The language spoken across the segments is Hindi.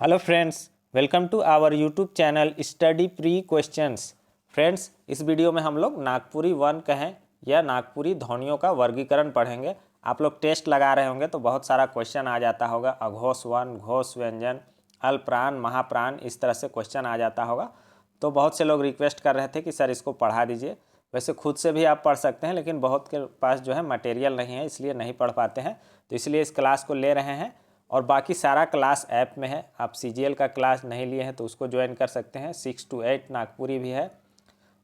Hello friends, welcome to our YouTube channel study pre questions. Friends, इस वीडियो में हम लोग नागपुरी वर्ण कहें या नागपुरी ध्वनियों का वर्गीकरण पढ़ेंगे। आप लोग टेस्ट लगा रहे होंगे तो बहुत सारा क्वेश्चन आ जाता होगा, अघोष वर्ण, घोष व्यंजन, अल्पप्राण, महाप्राण, इस तरह से क्वेश्चन आ जाता होगा। तो बहुत से लोग रिक्वेस्ट कर रहे थे कि सर इसको पढ़ा दीजिए। वैसे खुद से भी आप पढ़ सकते हैं, लेकिन बहुत के पास जो है मटेरियल नहीं है, इसलिए नहीं पढ़ पाते हैं। तो इसलिए इस क्लास को ले रहे हैं और बाकी सारा क्लास ऐप में है। आप CGL का क्लास नहीं लिए हैं तो उसको ज्वाइन कर सकते हैं। 6 to 8 नागपुरी भी है।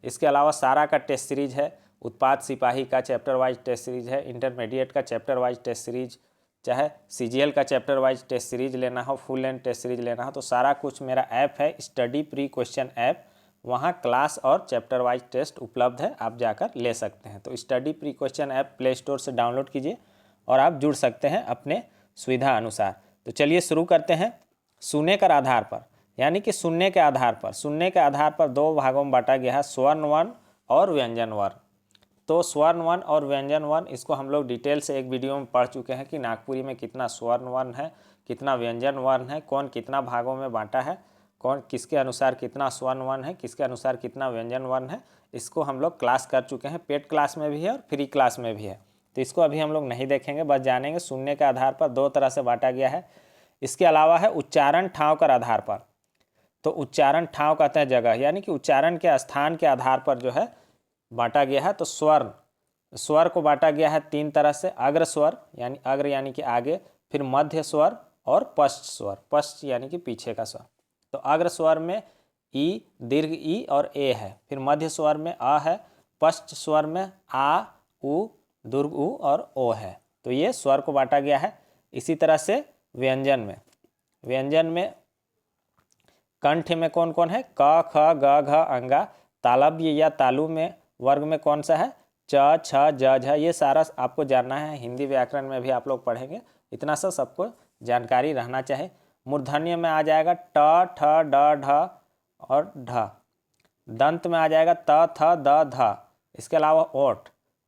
इसके अलावा सारा का टेस्ट सीरीज है। उत्पाद सिपाही का चैप्टर वाइज टेस्ट सीरीज है। इंटरमीडिएट का चैप्टर वाइज टेस्ट सीरीज, चाहे CGL का चैप्टर वाइज टेस्ट सीरीज लेना हो, फुल लेंथ टेस्ट सीरीज लेना हो, तो सारा कुछ मेरा ऐप है स्टडी प्री क्वेश्चन ऐप। वहाँ क्लास और चैप्टर वाइज टेस्ट उपलब्ध है, आप जाकर ले सकते हैं। तो study pre question app play store से डाउनलोड कीजिए और आप जुड़ सकते हैं अपने सुविधा अनुसार। तो चलिए शुरू करते हैं। सुने कर आधार पर, यानी कि सुनने के आधार पर दो भागों में बांटा गया है, स्वर्ण वर्ण और व्यंजन वर्ण। तो स्वर्ण वर्ण और व्यंजन वर्ण, इसको हम लोग डिटेल से एक वीडियो में पढ़ चुके हैं कि नागपुरी में कितना स्वर्ण वर्ण है, कितना व्यंजन वर्ण है, कौन कितना भागों में बांटा है, कौन किसके अनुसार कितना स्वर्ण वर्ण है, किसके अनुसार कितना व्यंजन वर्ण है। इसको हम लोग क्लास कर चुके हैं, पेड क्लास में भी है और फ्री क्लास में भी है। तो इसको अभी हम लोग नहीं देखेंगे, बस जानेंगे सुनने के आधार पर दो तरह से बांटा गया है। इसके अलावा है उच्चारण ठाव कर आधार पर। तो उच्चारण ठाव कहते हैं जगह, यानी कि उच्चारण के स्थान के आधार पर जो है बांटा गया है। तो स्वर को बांटा गया है 3 तरह से। अग्र स्वर यानी अग्र यानी कि आगे, फिर मध्य स्वर और पश्च स्वर, पश्च यानी कि पीछे का स्वर। तो अग्र स्वर में ई, दीर्घ ई और ए है, फिर मध्य स्वर में अ है, पश्च स्वर में आ, उ, दीर्घ उ और ओ है। तो ये स्वर को बांटा गया है। इसी तरह से व्यंजन में कंठ में कौन कौन है, क, ख, ग, घ, अंगा। तालव्य या तालु में वर्ग में कौन सा है, च, छ, ज, झ। ये सारा आपको जानना है, हिंदी व्याकरण में भी आप लोग पढ़ेंगे, इतना सा सबको जानकारी रहना चाहिए। मूर्धन्य में आ जाएगा ट, ठ, ड, ढ और ढ। दंत में आ जाएगा त, थ, द, ध। इसके अलावा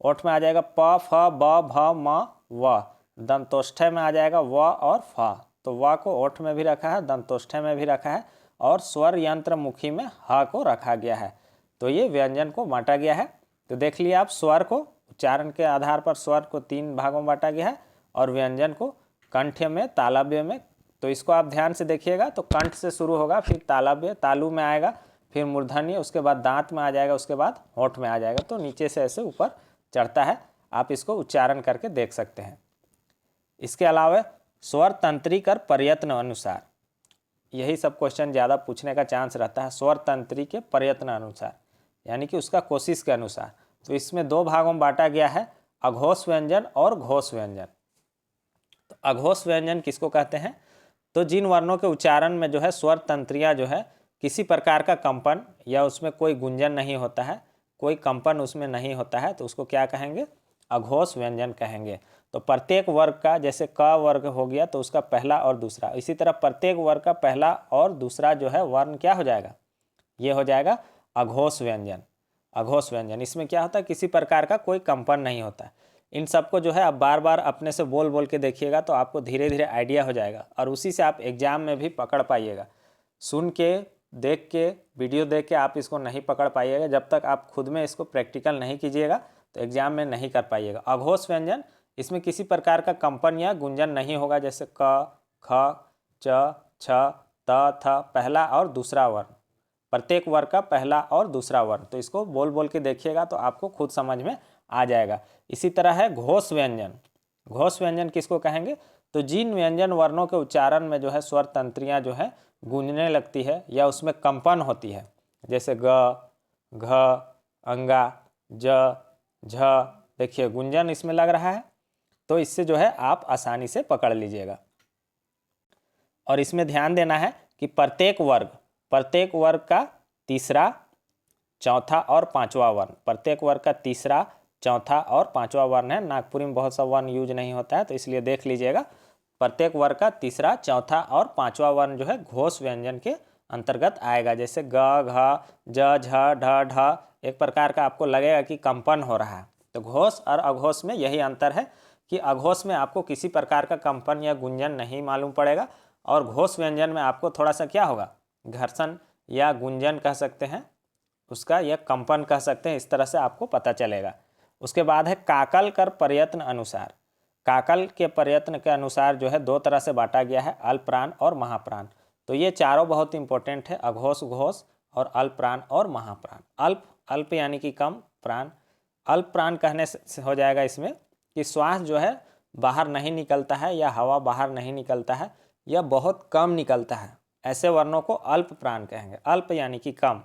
ओठ में आ जाएगा प, फ, ब, भ, म, व। दंतोष्ठय में आ जाएगा व और फ। तो व को ओठ में भी रखा है, दंतोष्ठय में भी रखा है और स्वर यंत्र मुखी में ह को रखा गया है। तो ये व्यंजन को बांटा गया है। तो देख लिया आप, स्वर को उच्चारण के आधार पर स्वर को 3 भागों में बांटा गया है और व्यंजन को कंठ में, तालव्य में। तो इसको आप ध्यान से देखिएगा। तो कंठ से शुरू होगा, फिर तालव्य, तालु में आएगा, फिर मूर्धन्य, उसके बाद दांत में आ जाएगा, उसके बाद होठ में आ जाएगा। तो नीचे से ऐसे ऊपर चढ़ता है, आप इसको उच्चारण करके देख सकते हैं। इसके अलावा स्वर तंत्री कर प्रयत्न अनुसार, यही सब क्वेश्चन ज़्यादा पूछने का चांस रहता है। स्वर तंत्री के प्रयत्न अनुसार यानी कि उसका कोशिश के अनुसार। तो इसमें 2 भागों में बांटा गया है, अघोष व्यंजन और घोष व्यंजन। तो अघोष व्यंजन किसको कहते हैं, तो जिन वर्णों के उच्चारण में जो है स्वर तंत्रियाँ जो है किसी प्रकार का कंपन या उसमें कोई गुंजन नहीं होता है, कोई कंपन उसमें नहीं होता है, तो उसको क्या कहेंगे, अघोष व्यंजन कहेंगे। तो प्रत्येक वर्ग का, जैसे क वर्ग हो गया तो उसका पहला और दूसरा, इसी तरह प्रत्येक वर्ग का पहला और दूसरा जो है वर्ण क्या हो जाएगा, ये हो जाएगा अघोष व्यंजन। अघोष व्यंजन इसमें क्या होता है, किसी प्रकार का कोई कंपन नहीं होता है। इन सबको जो है आप बार बार अपने से बोल बोल के देखिएगा तो आपको धीरे धीरे आइडिया हो जाएगा और उसी से आप एग्जाम में भी पकड़ पाइएगा। सुन के, देख के, वीडियो देख के आप इसको नहीं पकड़ पाइएगा। जब तक आप खुद में इसको प्रैक्टिकल नहीं कीजिएगा तो एग्जाम में नहीं कर पाइएगा। अघोष व्यंजन, इसमें किसी प्रकार का कंपन या गुंजन नहीं होगा, जैसे क, ख, च, छ, त, थ, पहला और दूसरा वर्ण, प्रत्येक वर्ग का पहला और दूसरा वर्ण। तो इसको बोल बोल के देखिएगा तो आपको खुद समझ में आ जाएगा। इसी तरह है घोष व्यंजन। घोष व्यंजन किसको कहेंगे, तो जिन व्यंजन वर्णों के उच्चारण में जो है स्वर तंत्रियाँ जो है गूंजने लगती है या उसमें कंपन होती है, जैसे ग, घ, अंगा, ज, झ। देखिए गुंजन इसमें लग रहा है, तो इससे जो है आप आसानी से पकड़ लीजिएगा। और इसमें ध्यान देना है कि प्रत्येक वर्ग का तीसरा, चौथा और पांचवा वर्ण, प्रत्येक वर्ग का तीसरा, चौथा और पांचवा वर्ण है। नागपुरी में बहुत सा वर्ण यूज नहीं होता है, तो इसलिए देख लीजिएगा। प्रत्येक वर्ग का तीसरा, चौथा और पांचवा वर्ण जो है घोष व्यंजन के अंतर्गत आएगा, जैसे ग, घ, ज, झ, ढ, ढ। एक प्रकार का आपको लगेगा कि कंपन हो रहा है। तो घोष और अघोष में यही अंतर है कि अघोष में आपको किसी प्रकार का कंपन या गुंजन नहीं मालूम पड़ेगा और घोष व्यंजन में आपको थोड़ा सा क्या होगा, घर्षण या गुंजन कह सकते हैं उसका, या कंपन कह सकते हैं, इस तरह से आपको पता चलेगा। उसके बाद है काकल कर प्रयत्न अनुसार। काकल के प्रयत्न के अनुसार जो है दो तरह से बांटा गया है, अल्प प्राण और महाप्राण। तो ये चारों बहुत इंपॉर्टेंट है, अघोष, घोष और अल्प प्राण और महाप्राण। अल्प, अल्प यानी कि कम, प्राण, अल्प प्राण कहने से हो जाएगा इसमें कि श्वास जो है बाहर नहीं निकलता है या हवा बाहर नहीं निकलता है या बहुत कम निकलता है, ऐसे वर्णों को अल्प प्राण कहेंगे। अल्प यानी कि कम।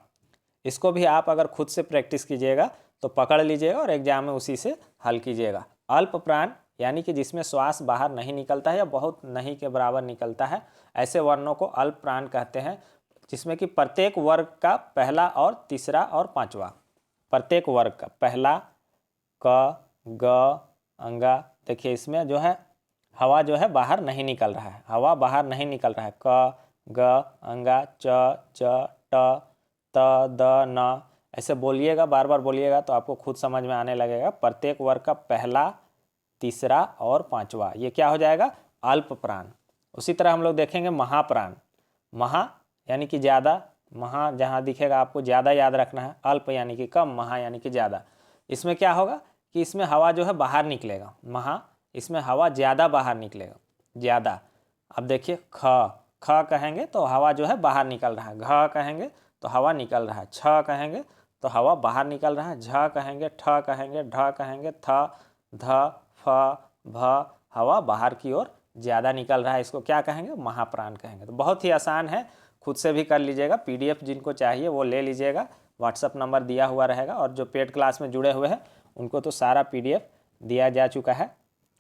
इसको भी आप अगर खुद से प्रैक्टिस कीजिएगा तो पकड़ लीजिएगा और एग्जाम में उसी से हल कीजिएगा। अल्प प्राण यानी कि जिसमें श्वास बाहर नहीं निकलता है या बहुत नहीं के बराबर निकलता है, ऐसे वर्णों को अल्प प्राण कहते हैं, जिसमें कि प्रत्येक वर्ग का पहला और तीसरा और पांचवा, प्रत्येक वर्ग का पहला क, ग, अंगा, देखिए इसमें जो है हवा जो है बाहर नहीं निकल रहा है, हवा बाहर नहीं निकल रहा है। क, ग, अंगा, च, च, ट, त, द, न, ऐसे बोलिएगा, बार बार बोलिएगा तो आपको खुद समझ में आने लगेगा। प्रत्येक वर्ग का पहला, तीसरा और पांचवा, ये क्या हो जाएगा, अल्प प्राण। उसी तरह हम लोग देखेंगे महाप्राण। महा यानी कि ज़्यादा, महा जहाँ दिखेगा आपको ज़्यादा याद रखना है, अल्प यानी कि कम, महा यानी कि ज़्यादा। इसमें क्या होगा कि इसमें हवा जो है बाहर निकलेगा, महा, इसमें हवा ज़्यादा बाहर निकलेगा, ज़्यादा। अब देखिए ख, ख कहेंगे तो हवा जो है बाहर निकल रहा है, घ कहेंगे तो हवा निकल रहा है, छ कहेंगे तो हवा बाहर निकल रहा है, झ कहेंगे, ठ कहेंगे, ढ कहेंगे, थ, ध, फ, भ, हवा बाहर की ओर ज़्यादा निकल रहा है, इसको क्या कहेंगे, महाप्राण कहेंगे। तो बहुत ही आसान है, खुद से भी कर लीजिएगा। पीडीएफ जिनको चाहिए वो ले लीजिएगा, व्हाट्सअप नंबर दिया हुआ रहेगा, और जो पेड क्लास में जुड़े हुए हैं उनको तो सारा पीडीएफ दिया जा चुका है।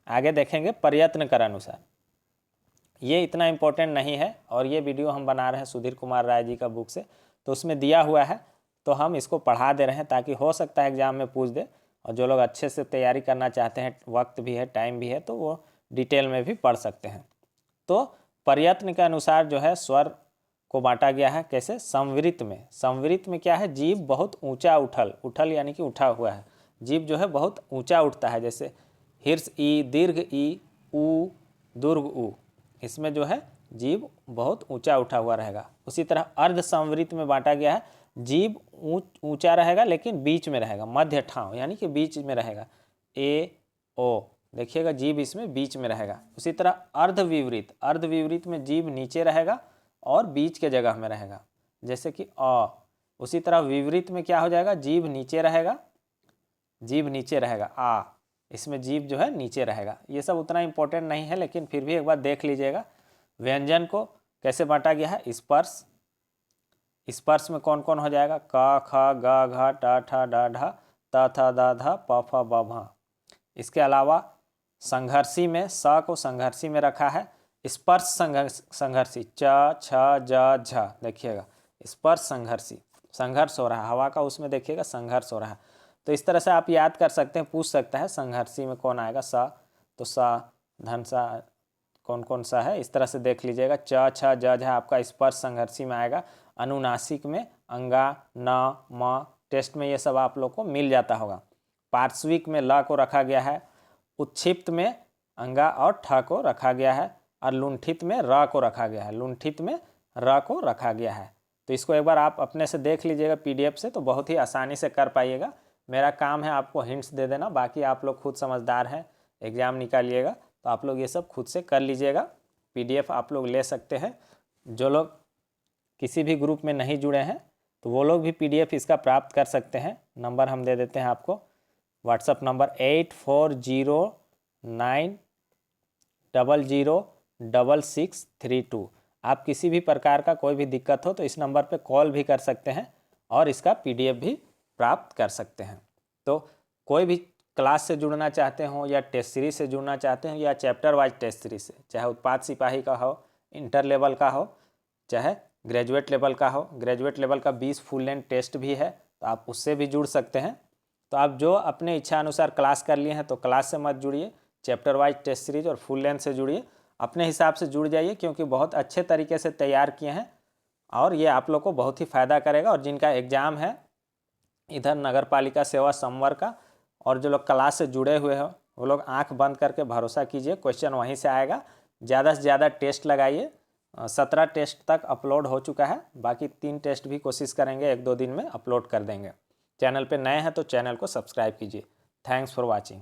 आगे देखेंगे प्रयत्न कर अनुसार। ये इतना इम्पोर्टेंट नहीं है और ये वीडियो हम बना रहे हैं सुधीर कुमार राय जी का बुक से, तो उसमें दिया हुआ है तो हम इसको पढ़ा दे रहे हैं ताकि हो सकता है एग्ज़ाम में पूछ दे, और जो लोग अच्छे से तैयारी करना चाहते हैं, वक्त भी है, टाइम भी है, तो वो डिटेल में भी पढ़ सकते हैं। तो प्रयत्न के अनुसार जो है स्वर को बांटा गया है कैसे, संवृत में। संवृत में क्या है, जीव बहुत ऊंचा उठल, उठल यानी कि उठा हुआ है, जीव जो है बहुत ऊंचा उठता है, जैसे हिर्स ई, दीर्घ ई, ऊ, दुर्ग ऊ, इसमें जो है जीव बहुत ऊंचा उठा हुआ रहेगा। उसी तरह अर्ध संवृत में बांटा गया है, जीव ऊंचा रहेगा लेकिन बीच में रहेगा, मध्य ठाव यानी कि बीच में रहेगा, ए, ओ, देखिएगा जीव इसमें बीच में रहेगा। उसी तरह अर्धविवृत, अर्धविवृत में जीव नीचे रहेगा और बीच के जगह में रहेगा, जैसे कि अ। उसी तरह विवृत में क्या हो जाएगा, जीव नीचे रहेगा, जीव नीचे रहेगा, आ, इसमें जीव जो है नीचे रहेगा। ये सब उतना इंपॉर्टेंट नहीं है, लेकिन फिर भी एक बार देख लीजिएगा। व्यंजन को कैसे बांटा गया है, स्पर्श, स्पर्श में कौन कौन हो जाएगा, क, ख, ग, घ, ट, ठ, ड, ढ, त, थ, द, ध, प, फ, ब, भ। इसके अलावा संघर्षी में स को संघर्षी में रखा है, स्पर्श संघर्षी, च, छ, ज, झ, देखिएगा स्पर्श संघर्षी, संघर्ष हो रहा है हवा का, उसमें देखिएगा संघर्ष हो रहा है। तो इस तरह से आप याद कर सकते हैं, पूछ सकता है संघर्षी में कौन आएगा, स, तो स, धन, सा, कौन कौन सा है, इस तरह से देख लीजिएगा। च, छ, ज, झ आपका स्पर्श संघर्षी में आएगा। अनुनासिक में अंगा, न, म, टेस्ट में ये सब आप लोग को मिल जाता होगा। पार्श्विक में ल को रखा गया है, उत्क्षिप्त में अंगा और ठ को रखा गया है, और लुंठित में र को रखा गया है, लुंठित में र को रखा गया है। तो इसको एक बार आप अपने से देख लीजिएगा पीडीएफ से, तो बहुत ही आसानी से कर पाइएगा। मेरा काम है आपको हिंट्स दे देना, बाकी आप लोग खुद समझदार हैं, एग्ज़ाम निकालिएगा तो आप लोग ये सब खुद से कर लीजिएगा। पीडीएफ आप लोग ले सकते हैं। जो लोग किसी भी ग्रुप में नहीं जुड़े हैं तो वो लोग भी पीडीएफ इसका प्राप्त कर सकते हैं। नंबर हम दे देते हैं आपको, व्हाट्सअप नंबर 8409006632। आप किसी भी प्रकार का कोई भी दिक्कत हो तो इस नंबर पे कॉल भी कर सकते हैं और इसका पीडीएफ भी प्राप्त कर सकते हैं। तो कोई भी क्लास से जुड़ना चाहते हो या टेस्ट सीरीज से जुड़ना चाहते हैं या चैप्टर वाइज टेस्ट सीरीज से, चाहे उत्पाद सिपाही का हो, इंटर लेवल का हो, चाहे ग्रेजुएट लेवल का हो, ग्रेजुएट लेवल का 20 फुल लेंथ टेस्ट भी है तो आप उससे भी जुड़ सकते हैं। तो आप जो अपने इच्छा अनुसार क्लास कर लिए हैं तो क्लास से मत जुड़िए, चैप्टर वाइज टेस्ट सीरीज और फुल लेंथ से जुड़िए, अपने हिसाब से जुड़ जाइए, क्योंकि बहुत अच्छे तरीके से तैयार किए हैं और ये आप लोग को बहुत ही फ़ायदा करेगा। और जिनका एग्ज़ाम है इधर नगर पालिका सेवा संवर का, और जो लोग क्लास से जुड़े हुए हो वो लोग आंख बंद करके भरोसा कीजिए, क्वेश्चन वहीं से आएगा। ज़्यादा से ज़्यादा टेस्ट लगाइए, 17 टेस्ट तक अपलोड हो चुका है। बाकी 3 टेस्ट भी कोशिश करेंगे 1-2 दिन में अपलोड कर देंगे। चैनल पे नए हैं तो चैनल को सब्सक्राइब कीजिए। Thanks for watching.